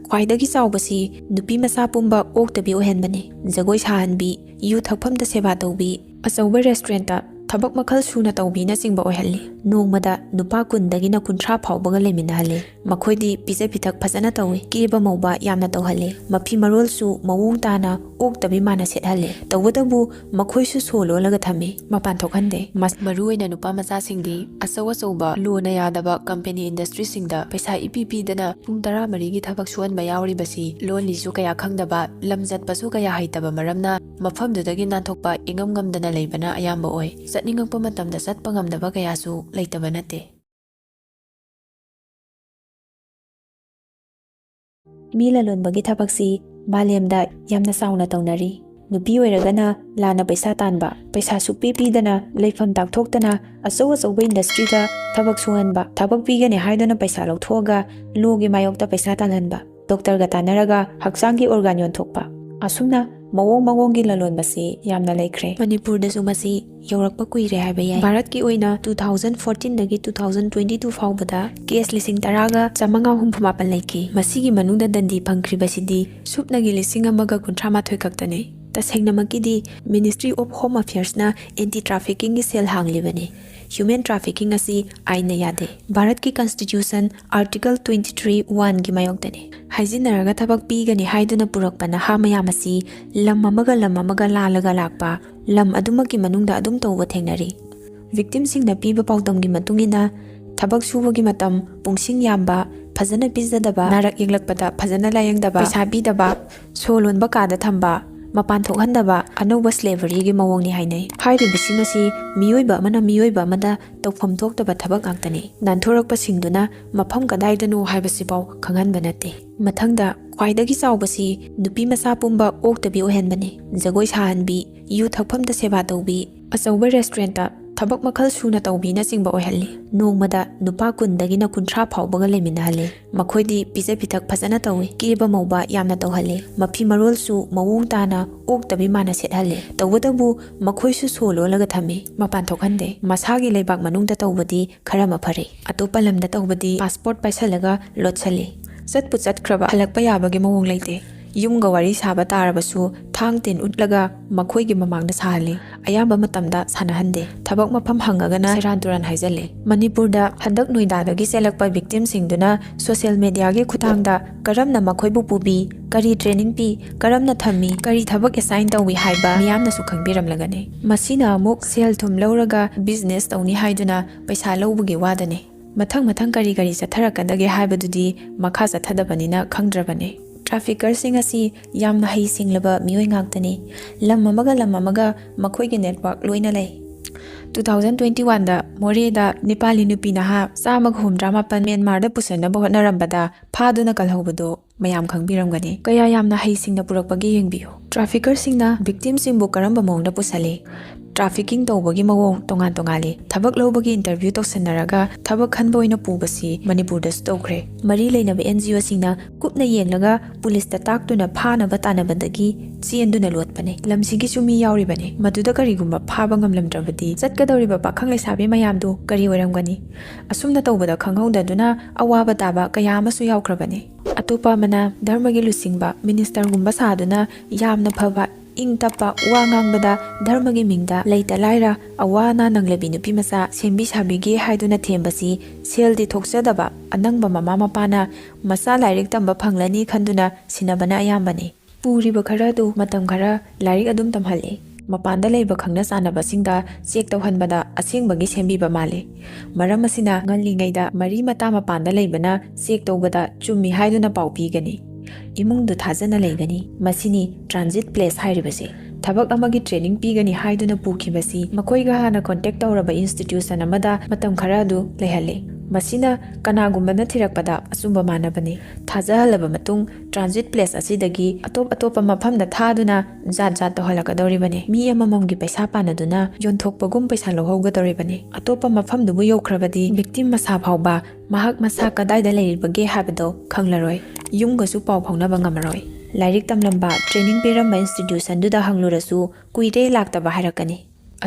ख्वाइदगी चाउबसी नुपी मसा पुंबा ओक्तबी ओइहानबनी जगोई साहनबी यू थकफमदा सेवा तौबी अचौबा रेस्टोरेंट थबक मखल सुना तौबीना चिंबा ओइहल्ली नोंगमदा नुपा कुंदगिना कुंथ्रा फाउबगा लेमिनाहल्ले मखोइदी पिजे पिथक फजना तौई केबा मौबा यामना तौहल्ले मफी मरोलसु मवोंग ताना ओक्तबी माना सेटहल्ले तौबदबु मखोइसु सोलोलगा थम्मी मपान थोखनदे मरुओइना नुपा मचासिंगदी अचौ अचौबा लोना यादबा कंपनी इंडस्ट्री सिंगदा पैसा इपीपीदना पुंग 13 गी थबक सुहनबा यावरिबसी लोनलिसु कया खंगदबा लमजतपसु कया हाइतबा मरमना मफमदुदगी नाथोकपा इंगमगमदना लेबना अयामबा ओइ चटनिंगकपा मतमदा चटपा ngamdaba kayasu leitaba nate mi lalonbagi thabaksi balemda yamna sauna taunari nupi oiragana lana paisa tanba paisa supi pidana leifam takthokdana achou achouba industry da thabak suhanba thabak pigani haidana paisa lauthoga logi mayokta paisa tanhanba doctor ga tanaraga haksangi organ yonthokpa asumna mawong gi lalonbasi yamna leikhre manipur da sumasi yaurakpa kuire haiba yai bharat ki oina 2014 dagi 2022 faubada case lising taraga chamanga humphuma leiki masigi manungda dandi phangkribasidi supnagi lising amaga kunthama thoi kaktane tasengnamakidi ministry of home affairs na anti trafficking gi sel hanglibani human trafficking asi aina yade bharat ki constitution article 23(1) gi mayokdani haijinaraga thabak pigani haiduna purakpana hamayamasi lam amaga lalaga lakpa lam adumaki manungda adum tawba thengnari victim singna piba paudamgi matungina thabak subagi matam pungsing yamba phajana pizadaba narak yeglakpada phajana layangdaba paisa bidaba solonba kada thamba Mapan thokhandaba anouba slavery gi mawongni hainai hairibising asi miyoiba amada tawfam thoktaba thabak ngактani nanthorokpa singduna mafam kadaidano haibasipaw khanghanba nate mathangda khwaidagi chaubasi nupi masa pumba oktabi oihanbani jagoi sahanbi yu thakfamda seba taubi achouba restaurant thabak makhal suna taubina chingba oihalli nongmada nupa kundagina kunthra phaubaga leminahalle makhoidi pije pithak phajana tawi keba mauba yamna tauhalle mafi marolsu mawong tana oktabi mana sethalle tawadabu makhoisu sololaga thami mapan thokhande masagi leibak manungda tawbadi khara mafare atopa lamda tawbadi passport paisalaga lotsali satpu chatkraba halakpa yabagi mawong leite yumga wari saba tarabasu thang tin utlaga makhoigi mamangda sahali ayamba matamda sanahande thabak mafam hangagana seranturan haijale manipur da handak noida dagi selakpa victim singduna social media gi khuthangda karamna makhoibu pubi kari training pi karamna thammi kari thabak assign tawi haiba miyamna su khangbiram lagane masina amuk sel thum lauraga business tawni haiduna paisa lawbugi wadane mathang kari chatharakadage haibadudi makha chathadabanina khangdrabane trafficker sing asi yamna hai singlaba mioi ngaktani lam amaga makhoigi network loina lei 2021 da more da nepali nupi na ha samag hum drama pan Myanmar da pusana bo narambada phaduna kalhobado mayam khangbiramgani kaya yamna hai singna purakpagi yengbiyo trafficker singna victim singbu karamba mongda pusale trafficking tawbagi mawong tongali thabak lobagi interview tawsanaraga thabak khanboina pubasi manipur da stokre mari leinaba NGO singna kupna yenglaga police ta taktuna phana batana badagi chienduna lotpane lamsigi chumi yauri bane maduda karigumba phaba ngamlamdrabadi chatkadoriba pakhang lesabi mayamdu kari oramgani asumna tawbada khanghauda duna awaba taba kaya amasu yaukrabane atopa mana dharmagi lusingba minister gumba saduna yamna phaba ing tapa wangangbada dharmagi mingda leita laira awana nanglebi nupi masa sembi sabigi haiduna thembasi seldi thoksadaba anangba mama mapana masa lairik tamba phanglani khanduna sinabana ayambani puriba khara du matam khara lairik adum tamhalle mapanda leiba khangna sanaba singda check tawhanbada asengbagi sembiba male maram asina nganlingaida mari mata mapanda leibana check tawbada chummi haiduna paupi gani imungdu thajana leigani masini transit place hairibase thabak amagi training pigani haiduna pukhibasi makoiga hana contact tawraba institution amada matam khara du lehalle masina kanagumana thirakpada asumba manabani thajahalaba matung transit place asidagi atop mafamda thaduna jat to halakadoribane mi amamamgi paisa panaduna yonthokpagum paisa lohaugadoribane atopa mafamdu bu yokhrabadi victim masa phauba mahak masa kadaida leiribage habado khanglaroi yumgasu pau phaunaba ngamaroi lairik tamlamba training piramba institution duda hanglurasu kuire laktaba hairakani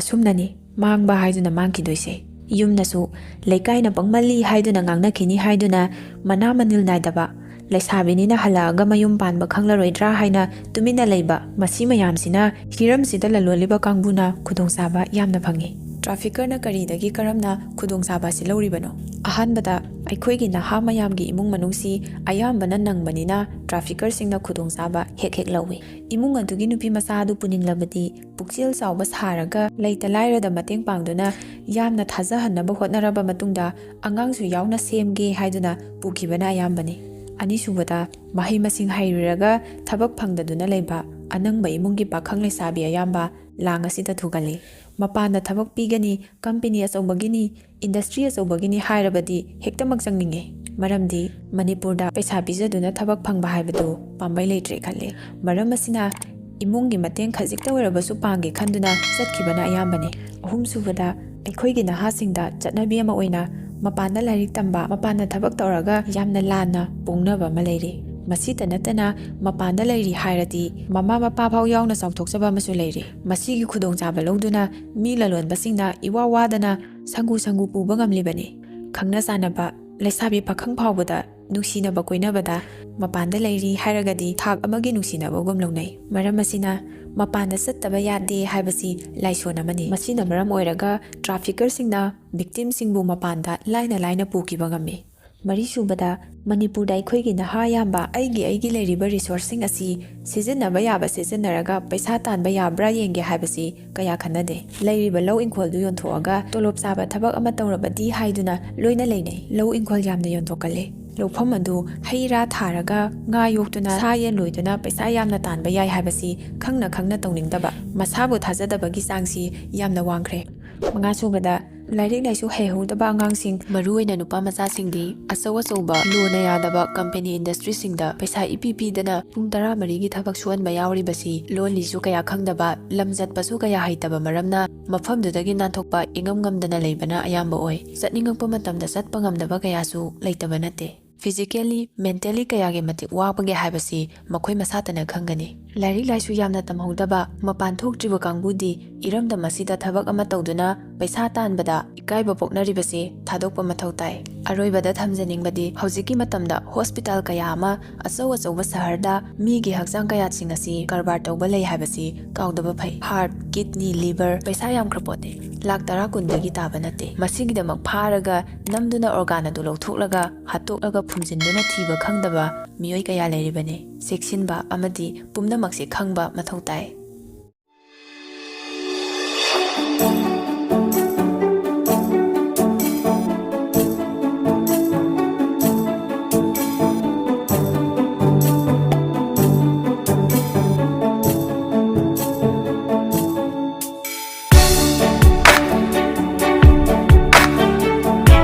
asumnani mangba haiduna mangkidoise yumnasu leikaina pangmali haiduna ngangna khini haiduna mana manil naidaba ꯂꯩꯁꯥꯕꯤꯅꯤꯅ ꯍꯜꯂꯛꯑꯒ ꯃꯌꯨꯝ ꯄꯥꯟꯕ ꯈꯪꯂꯔꯣꯏꯗ꯭ꯔꯥ ꯍꯥꯏꯅ ꯇꯨꯃꯤꯟꯅ ꯂꯩꯕ ꯃꯁꯤ ꯃꯌꯥꯝꯁꯤꯅ ꯍꯤꯔꯝꯁꯤꯗ ꯂꯂꯣꯟꯂꯤꯕ ꯀꯥꯡꯕꯨꯅ ꯈꯨꯗꯣꯡꯆꯥꯕ ꯌꯥꯝꯅ ꯐꯪꯏ꯫ ꯇ꯭ꯔꯥꯐꯤꯀꯔꯅ ꯀꯔꯤꯗꯒꯤ ꯀꯔꯝꯅ ꯈꯨꯗꯣꯡꯆꯥꯕ ꯑꯁꯤ ꯂꯧꯔꯤꯕꯅꯣ? ꯑꯍꯥꯟꯕꯗ ꯑꯩꯈꯣꯏꯒꯤ ꯅꯍꯥ ꯃꯌꯥꯝꯒꯤ ꯏꯃꯨꯡ ꯃꯅꯨꯡꯁꯤ ꯑꯌꯥꯝꯕꯅ ꯅꯪꯕꯅꯤꯅ ꯇ꯭ꯔꯥꯐꯤꯀꯔꯁꯤꯡꯅ ꯈꯨꯗꯣꯡꯆꯥꯕ ꯍꯦꯛ ꯂꯧꯏ꯫ ꯏꯃꯨꯡ ꯑꯗꯨꯒꯤ ꯅꯨꯄꯤ ꯃꯆꯥ ꯑꯗꯨ ꯄꯨꯅꯤꯡꯂꯕꯗꯤ ꯄꯨꯛꯆꯦꯜ ꯆꯥꯎꯕ ꯁꯥꯔꯒ ꯂꯩꯇ ꯂꯥꯏꯔꯗ ꯃꯇꯦꯡ ꯄꯥꯡꯗꯨꯅ ꯌꯥꯝꯅ ꯊꯥꯖꯍꯟꯅꯕ ꯍꯣꯠꯅꯔꯕ ꯃꯇꯨꯡꯗ ꯑꯉꯥꯡꯁꯨ ꯌꯥꯎꯅ ꯁꯦꯝꯒꯦ ꯍꯥꯏꯗꯨꯅ ꯄꯨꯈꯤꯕꯅ ꯑꯌꯥꯝꯕꯅꯤ꯫ ꯑꯅꯤꯁꯨꯕꯗ ꯃꯍꯩ ꯃꯁꯤꯡ ꯍꯩꯔꯨꯔꯒ ꯊꯕꯛ ꯐꯪꯗꯗꯨꯅ ꯂꯩꯕ ꯑꯅꯪꯕ ꯏꯃꯨꯡꯒꯤ ꯄꯥꯈꯪ ꯂꯩꯁꯥꯕꯤ ꯑꯌꯥꯝꯕ ꯂꯥꯡ ꯑꯁꯤꯗ ꯊꯨꯒꯜꯂꯤ꯫ ꯃꯄꯥꯟꯗ ꯊꯕꯛ ꯄꯤꯒꯅꯤ, ꯀꯝꯄꯦꯅꯤ ꯑꯆꯧꯕꯒꯤꯅꯤ, ꯏꯟꯗꯁꯇ꯭ꯔꯤ ꯑꯆꯧꯕꯒꯤꯅꯤ ꯍꯥꯏꯔꯕꯗꯤ ꯍꯦꯛꯇꯃꯛ ꯆꯪꯅꯤꯡꯉꯦ꯫ ꯃꯔꯝꯗꯤ ꯃꯅꯤꯄꯨꯔꯗ ꯄꯩꯁꯥ ꯄꯤꯖꯗꯨꯅ ꯊꯕꯛ ꯐꯪꯕ ꯍꯥꯏꯕꯗꯨ ꯄꯥꯝꯕꯩ ꯂꯩꯇ꯭ꯔꯦ ꯈꯜꯂꯤ꯫ ꯃꯔꯝ ꯑꯁꯤꯅ ꯏꯃꯨꯡꯒꯤ ꯃꯇꯦꯡ ꯈꯖꯤꯛꯇ ꯑꯣꯏꯔꯕꯁꯨ ꯄꯥꯡꯒꯦ ꯈꯟꯗꯨꯅ ꯆꯠꯈꯤꯕꯅ ꯑꯌꯥꯝꯕꯅꯤ꯫ ꯑꯍꯨꯝꯁꯨꯕꯗ ꯑꯩꯈꯣꯏꯒꯤ ꯅꯍꯥꯁꯤꯡꯗ ꯆꯠꯅꯕꯤ ꯑꯃ ꯑꯣꯏꯅ ꯃꯄꯥꯟꯗ ꯂꯥꯏꯔꯤꯛ ꯇꯝꯕ, ꯃꯄꯥꯟꯗ ꯊꯕꯛ ꯇꯧꯔꯒ ꯌꯥꯝꯅ ꯂꯥꯟꯅ ꯄꯣꯡꯅꯕ ꯑꯃ ꯂꯩꯔꯤ꯫ ꯃꯁꯤꯇ ꯅꯠꯇꯅ ꯃꯄꯥꯟꯗ ꯂꯩꯔꯤ ꯍꯥꯏꯔꯗꯤ ꯃꯃꯥ ꯃꯄꯥ ꯐꯥꯎ ꯌꯥꯎꯅ ꯆꯥꯎꯊꯣꯛꯆꯕ ꯑꯃꯁꯨ ꯂꯩꯔꯤ꯫ ꯃꯁꯤꯒꯤ ꯈꯨꯗꯣꯡꯆꯥꯕ ꯂꯧꯗꯨꯅ ꯃꯤ ꯂꯂꯣꯟꯕꯁꯤꯡꯅ ꯏꯋꯥ ꯋꯥꯗꯅ ꯁꯪꯒꯨ ꯄꯨꯕ ꯉꯝꯂꯤꯕꯅꯤ꯫ ꯈꯪꯅ ꯆꯥꯟꯅꯕ ꯂꯩꯁꯥꯕꯤ ꯄꯥꯈꯪ ꯐꯥꯎꯕꯗ ꯅꯨꯡꯁꯤꯅꯕ ꯀꯣꯏꯅꯕꯗ ꯃꯄꯥꯟꯗ ꯂꯩꯔꯤ ꯍꯥꯏꯔꯒꯗꯤ ꯊꯥꯛ ꯑꯃꯒꯤ ꯅꯨꯡꯁꯤꯅꯕꯒꯨꯝ ꯂꯧꯅꯩ꯫ ꯃꯔꯝ ꯑꯁꯤꯅ ꯃꯄꯥꯟꯗ ꯆꯠꯇꯕ ꯌꯥꯗꯦ ꯍꯥꯏꯕꯁꯤ ꯂꯥꯏꯁꯣꯟ ꯑꯃꯅꯤ꯫ ꯃꯁꯤꯅ ꯃꯔꯝ ꯑꯣꯏꯔꯒ ꯇ꯭ꯔꯥꯐꯤꯀꯔꯁꯤꯡꯅ ꯚꯤꯛꯇꯤꯝꯁꯤꯡꯕꯨ ꯃꯄꯥꯟꯗ ꯂꯥꯏꯅ ꯄꯨꯈꯤꯕ ꯉꯝꯃꯤ꯫ ꯃꯔꯤꯁꯨꯕꯗ ꯃꯅꯤꯄꯨꯔꯗ ꯑꯩꯈꯣꯏꯒꯤ ꯅꯍꯥ ꯑꯌꯥꯝꯕ ꯑꯩꯒꯤ ꯂꯩꯔꯤꯕ ꯔꯤꯁꯣꯔꯁꯁꯤꯡ ꯑꯁꯤ ꯁꯤꯖꯤꯟꯅꯕ ꯌꯥꯕ ꯁꯤꯖꯤꯟꯅꯔꯒ ꯄꯩꯁꯥ ꯇꯥꯟꯕ ꯌꯥꯕ꯭ꯔꯥ ꯌꯦꯡꯒꯦ ꯍꯥꯏꯕꯁꯤ ꯀꯌꯥ ꯈꯟꯅꯗꯦ꯫ ꯂꯩꯔꯤꯕ ꯂꯧ ꯏꯪꯈꯣꯜꯗꯨ ꯌꯣꯟꯊꯣꯛꯑꯒ ꯇꯣꯂꯣꯞ ꯆꯥꯕ ꯊꯕꯛ ꯑꯃ ꯇꯧꯔꯕꯗꯤ ꯍꯥꯏꯗꯨꯅ ꯂꯣꯏꯅ ꯂꯩꯅꯩ꯫ ꯂꯧ ꯏꯪꯈꯣꯜ ꯌꯥꯝꯅ ꯌꯣꯟꯊꯣꯛꯀꯜꯂꯤ꯫ ꯂꯧꯐꯝ ꯑꯗꯨ ꯍꯩ ꯔꯥ ꯊꯥꯔꯒ ꯉꯥ ꯌꯣꯛꯇꯨꯅ ꯁꯥ ꯌꯦꯟ ꯂꯣꯏꯗꯨꯅ ꯄꯩꯁా ꯌꯥꯝꯅ ꯇꯥꯟꯕ ꯌꯥꯏ ꯍꯥꯏꯕꯁꯤ ꯈꯪꯅ ꯇꯧꯅꯤꯡꯗꯕ, ꯃꯁꯥꯕꯨ ꯊꯥꯖꯗꯕꯒꯤ ꯆꯥꯡꯁꯤ ꯌꯥꯝꯅ ꯋꯥꯡꯈ꯭ꯔꯦ꯫ ꯃꯉꯥꯁꯨꯕꯗ ꯂꯥꯏꯔꯤꯛ ꯂꯥꯏꯁꯨ ꯍꯩꯍꯧꯗꯕ ꯑꯉꯥꯡꯁꯤꯡ, ꯃꯔꯨꯑꯣꯏꯅ ꯅꯨꯄꯥ ꯃꯆꯥꯁꯤꯡꯗꯤ ꯑꯆꯧꯕ ꯂꯣꯅ ꯌꯥꯗꯕ ꯀꯝꯄꯦꯅꯤ ꯏꯟꯗꯁꯇ꯭ꯔꯤꯁꯤꯡꯗ ꯄꯩꯁꯥ ꯏꯄꯤ ꯄꯤꯗꯅ ꯄꯨꯡ 14ꯒꯤ ꯊꯕꯛ ꯁꯨꯍꯟꯕ ꯌꯥꯎꯔꯤꯕꯁꯤ ꯂꯣꯟ ꯂꯤꯁꯨ ꯀꯌా ꯈꯪꯗꯕ, ꯂꯝ ꯆꯠꯄꯁꯨ ꯀꯌా ꯍꯩꯇꯕ ꯃꯔꯝꯅ ꯃꯐꯝꯗꯨꯗꯒꯤ ꯅꯥꯟꯊꯣꯛꯄ ꯏꯉꯝ ꯉꯝꯗꯅ ꯂꯩꯕꯅ ꯑꯌꯥꯝꯕ ꯑꯣꯏ꯫ ꯆꯠꯅꯤꯡꯉꯛꯄ ꯃꯇꯝꯗ ꯆꯠꯄ ꯉꯝꯗꯕ ꯀꯌꯥꯁꯨ ꯂꯩꯇꯕ ꯅꯠꯇꯦ꯫ ꯐꯤꯖꯤꯀꯦꯜꯂꯤ, ꯃꯦꯟꯇꯦꯜꯂꯤ ꯀꯌꯥꯒꯤ ꯃꯇꯤꯛ ꯋꯥꯕꯒꯦ ꯍꯥꯏꯕꯁꯤ ꯃꯈꯣꯏ ꯃꯁꯥꯇꯅ ꯈꯪꯒꯅꯤ꯫ ꯂꯥꯏꯔꯤꯛ ꯂꯥꯏꯁꯨ ꯌꯥꯝꯅ ꯇꯝꯍꯧꯗꯕ, ꯃꯄꯥꯟ ꯊꯣꯛꯇ꯭ꯔꯤꯕ ꯀꯥꯡꯕꯨꯗꯤ ꯏꯔꯝꯗꯝ ꯑꯁꯤꯗ ꯊꯕꯛ ꯑꯃ ꯇꯧꯗꯨꯅ ꯄꯩꯁꯥ ꯇꯥꯟꯕꯗ ꯏꯀꯥꯏꯕ ꯄꯣꯛꯅꯔꯤꯕꯁꯤ ꯊꯥꯗꯣꯛꯄ ꯃꯊꯧ ꯇꯥꯏ꯫ ꯑꯔꯣꯏꯕꯗ ꯊꯝꯖꯅꯤꯡꯕꯗꯤ ꯍꯧꯖꯤꯛꯀꯤ ꯃꯇꯝꯗ ꯍꯣꯁꯄꯤꯇꯥꯜ ꯀꯌꯥ ꯑꯃ ꯑꯆꯧꯕ ꯁꯍꯔꯗ ꯃꯤꯒꯤ ꯍꯛꯆꯥꯡ ꯀꯌꯥꯠꯁꯤꯡ ꯑꯁꯤ ꯀꯔꯕꯥꯔ ꯇꯧꯕ ꯂꯩ ꯍꯥꯏꯕꯁꯤ ꯀꯥꯎꯗꯕ ꯐꯩ꯫ ꯍꯥꯔꯠ, ꯀꯤꯗꯅꯤ, ꯂꯤꯚꯔ ꯄꯩꯁꯥ ꯌꯥꯝꯈ꯭ꯔ ꯄꯣꯠꯅꯤ꯫ ꯂꯥꯛ 10-20ꯗꯒꯤ ꯇꯥꯕ ꯅꯠꯇꯦ꯫ ꯃꯁꯤꯒꯤꯗꯃꯛ ꯐꯥꯔꯒ ꯅꯝꯗꯨꯅ ꯑꯣꯔꯒꯥꯟ ꯑꯗꯨ ꯂꯧꯊꯣꯛꯂꯒ ꯍꯥꯠꯇꯣꯛꯂꯒ ꯐꯨꯝꯖꯤꯟꯗꯨꯅ ꯊꯤꯕ ꯈꯪꯗꯕ ꯃꯤꯑꯣꯏ ꯀꯌꯥ ꯂꯩꯔꯤꯕꯅꯤ꯫ ꯆꯦꯛꯁꯤꯟꯕ ꯑꯃꯗꯤ ꯄꯨꯝꯅꯃꯛꯁꯤ ꯈꯪꯕ ꯃꯊꯧ ꯇꯥꯏ꯫